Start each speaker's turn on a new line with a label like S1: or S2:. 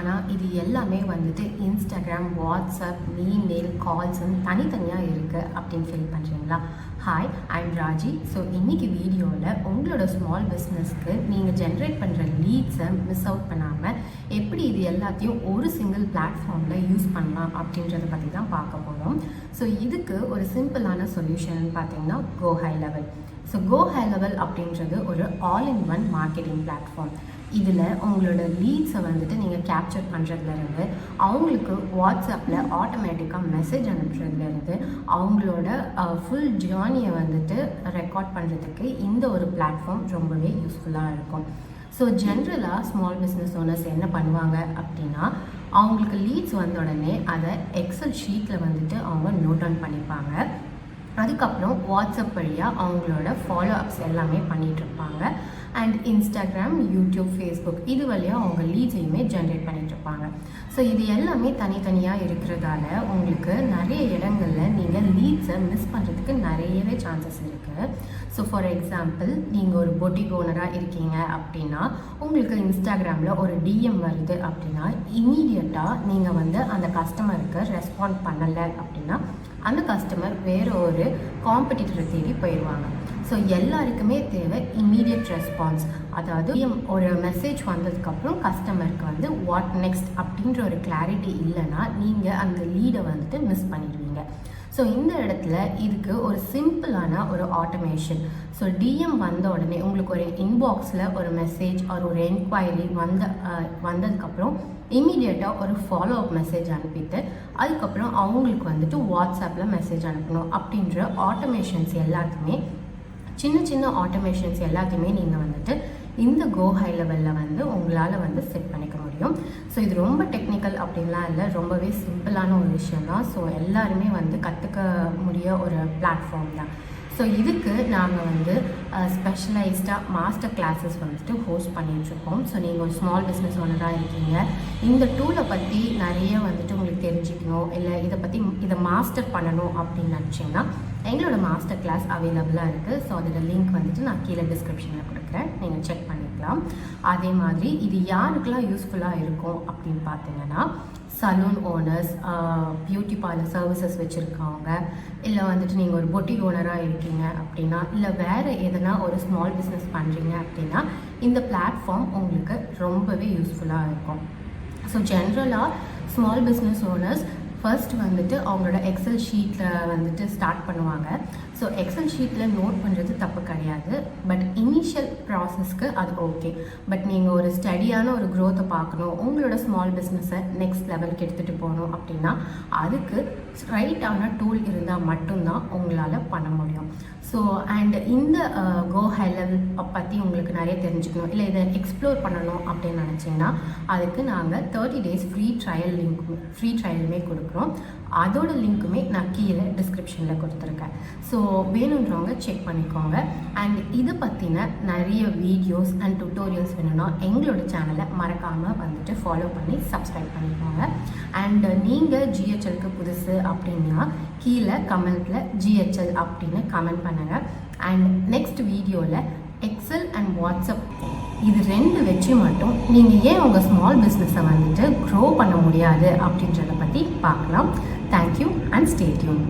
S1: ஆனால் இது எல்லாமே வந்துட்டு இன்ஸ்டாகிராம், வாட்ஸ்அப், இமெயில், கால்ஸ்ன்னு தனித்தனியாக இருக்குது அப்படின்னு ஃபீல் பண்ணுறீங்களா? Hi, I'm Raji. ஸோ இன்றைக்கி வீடியோவில் உங்களோட ஸ்மால் பிஸ்னஸ்க்கு நீங்கள் ஜென்ரேட் பண்ணுற லீட்ஸை மிஸ் அவுட் பண்ணாமல் எப்படி இது எல்லாத்தையும் ஒரு சிங்கிள் பிளாட்ஃபார்மில் யூஸ் பண்ணலாம் அப்படின்றத பற்றி தான் பார்க்க போகிறோம். ஸோ இதுக்கு ஒரு சிம்பிளான சொல்யூஷன் பார்த்தீங்கன்னா Go High Level. So Go High Level அப்படின்றது ஒரு all in one marketing platform. இதில் உங்களோட லீட்ஸை வந்துட்டு நீங்கள் கேப்சர் பண்ணுறதுலேருந்து, அவங்களுக்கு வாட்ஸ்அப்பில் ஆட்டோமேட்டிக்காக மெசேஜ் அனுப்புறதுலேருந்து, அவங்களோட ஃபுல் ஜேர்னியை வந்துட்டு ரெக்கார்ட் பண்ணுறதுக்கு இந்த ஒரு பிளாட்ஃபார்ம் ரொம்பவே யூஸ்ஃபுல்லாக இருக்கும். ஸோ ஜென்ரலாக ஸ்மால் பிஸ்னஸ் ஓனர்ஸ் என்ன பண்ணுவாங்க அப்படின்னா, அவங்களுக்கு லீட்ஸ் வந்த உடனே அதை எக்ஸல் ஷீட்டில் வந்துட்டு அவங்க நோட் டவுன் பண்ணிப்பாங்க. அதுக்கப்புறம் வாட்ஸ்அப் வழியாக அவங்களோட ஃபாலோ அப்ஸ் எல்லாமே பண்ணிகிட்ருப்பாங்க. அண்ட் இன்ஸ்டாகிராம், யூடியூப், ஃபேஸ்புக் இது வழியாக அவங்க லீட்ஸையுமே ஜென்ரேட் பண்ணிகிட்ருப்பாங்க. ஸோ இது எல்லாமே தனித்தனியாக இருக்கிறதால உங்களுக்கு நிறைய இடங்களில் நீங்கள் லீட்ஸை மிஸ் பண்ணுறதுக்கு நிறையவே சான்சஸ் இருக்குது. ஸோ ஃபார் எக்ஸாம்பிள், நீங்கள் ஒரு பொட்டிக் ஓனராக இருக்கீங்க அப்படின்னா, உங்களுக்கு இன்ஸ்டாகிராமில் ஒரு டிஎம் வருது அப்படின்னா, இமீடியட்டாக நீங்கள் வந்து அந்த கஸ்டமருக்கு ரெஸ்பாண்ட் பண்ணலை அப்படின்னா அந்த கஸ்டமர் வேறு ஒரு காம்படிட்டரை தேடி போயிடுவாங்க. ஸோ எல்லாருக்குமே தேவை இம்மீடியட் ரெஸ்பான்ஸ். அதாவது ஒரு மெசேஜ் வந்ததுக்கப்புறம் கஸ்டமருக்கு வந்து வாட் நெக்ஸ்ட் அப்படின்ற ஒரு கிளாரிட்டி இல்லைன்னா நீங்கள் அந்த லீடை வந்துட்டு மிஸ் பண்ணிடுவீங்க. ஸோ இந்த இடத்துல இதுக்கு ஒரு சிம்பிளான ஒரு ஆட்டோமேஷன். ஸோ டிஎம் வந்த உடனே உங்களுக்கு ஒரு இன்பாக்ஸில் ஒரு மெசேஜ் ஒரு என்கொயரி வந்ததுக்கப்புறம் இமீடியட்டாக ஒரு ஃபாலோ அப் மெசேஜ் அனுப்பிட்டு அதுக்கப்புறம் அவங்களுக்கு வந்துட்டு வாட்ஸ்அப்பில் மெசேஜ் அனுப்பணும் அப்படின்ற ஆட்டோமேஷன்ஸ் எல்லாத்தையுமே, சின்ன சின்ன ஆட்டோமேஷன்ஸ் எல்லாத்தையுமே நீங்கள் வந்துட்டு இந்த கோ ஹை லெவலில் வந்து உங்களால் வந்து செட் பண்ணிக்க முடியும். ஸோ இது ரொம்ப டெக்னிக்கல் அப்படின்லாம் இல்லை, ரொம்பவே சிம்பிளான ஒரு விஷயந்தான். ஸோ எல்லாருமே வந்து கற்றுக்க முடிய ஒரு பிளாட்ஃபார்ம் தான். ஸோ இதுக்கு நாங்கள் வந்து ஸ்பெஷலைஸ்டாக மாஸ்டர் கிளாஸஸ் வந்துட்டு ஹோஸ்ட் பண்ணிகிட்ருக்கோம். ஸோ நீங்கள் ஒரு ஸ்மால் பிஸ்னஸ் ஓனராக இருக்கீங்க, இந்த டூலை பற்றி நிறைய வந்துட்டு உங்களுக்கு தெரிஞ்சுக்கணும், இல்லை இதை மாஸ்டர் பண்ணணும் அப்படின்னு நினச்சிங்கன்னா எங்களோட மாஸ்டர் கிளாஸ் அவைலபிளாக இருக்குது. ஸோ அதோட லிங்க் வந்துட்டு நான் கீழே டிஸ்கிரிப்ஷனில் கொடுக்குறேன், நீங்கள் செக் பண்ணிக்கலாம். அதே மாதிரி இது யாருக்கெல்லாம் யூஸ்ஃபுல்லாக இருக்கும் அப்படின்னு பார்த்தீங்கன்னா, salon owners, beauty parlour services வச்சுருக்கவங்க, இல்லை வந்துட்டு நீங்கள் ஒரு பொட்டிக் ஓனராக இருக்கீங்க அப்படின்னா, இல்லை வேறு எதனா ஒரு ஸ்மால் பிஸ்னஸ் பண்ணுறீங்க அப்படின்னா இந்த பிளாட்ஃபார்ம் உங்களுக்கு ரொம்பவே யூஸ்ஃபுல்லாக இருக்கும். ஸோ ஜென்ரலாக ஸ்மால் பிஸ்னஸ் ஓனர்ஸ் ஃபர்ஸ்ட் வந்துட்டு அவங்களோட எக்ஸல் ஷீட்டில் வந்துட்டு ஸ்டார்ட் பண்ணுவாங்க. ஸோ எக்ஸல் ஷீட்டில் நோட் பண்ணுறது தப்பு கிடையாது, பட் இனிஷியல் ப்ராசஸ்க்கு அது ஓகே. பட் நீங்கள் ஒரு ஸ்டடியான ஒரு க்ரோத்தை பார்க்கணும், உங்களோட ஸ்மால் பிஸ்னஸை நெக்ஸ்ட் லெவலுக்கு எடுத்துகிட்டு போகணும் அப்படின்னா அதுக்கு ரைட்டான டூல் இருந்தால் மட்டும்தான் உங்களால் பண்ண முடியும். ஸோ அண்ட் இந்த கோ ஹை லெவல் பற்றி உங்களுக்கு நிறைய தெரிஞ்சுக்கணும், இல்லை இதை எக்ஸ்ப்ளோர் பண்ணணும் அப்படின்னு நினச்சிங்கன்னா அதுக்கு நாங்கள் 30 days ஃப்ரீ ட்ரையலுமே கொடுக்குறோம். அதோட லிங்க்குமே நான் கீழே டிஸ்கிரிப்ஷனில் கொடுத்துருக்கேன். ஸோ வேணுன்றவங்க செக் பண்ணிக்கோங்க. அண்ட் இதை பற்றின நிறைய வீடியோஸ் அண்ட் டுட்டோரியல்ஸ் வேணும்னா எங்களோட சேனலை மறக்காமல் வந்துட்டு ஃபாலோ பண்ணி சப்ஸ்கிரைப் பண்ணிக்கோங்க. அண்ட் நீங்கள் ஜிஹெச்எல்க்கு புதுசு அப்படின்னா கீழே கமெண்ட்டில் ஜிஹெச்எல் அப்படின்னு கமெண்ட் பண்ணுங்கள். அண்ட் நெக்ஸ்ட் வீடியோவில் எக்ஸல் அண்ட் வாட்ஸ்அப் இது ரெண்டு வச்சு மட்டும் நீங்கள் ஏன் உங்கள் ஸ்மால் பிஸ்னஸை வந்துட்டு க்ரோ பண்ண முடியாது அப்படின்றத பற்றி பார்க்கலாம். Thank you and stay tune.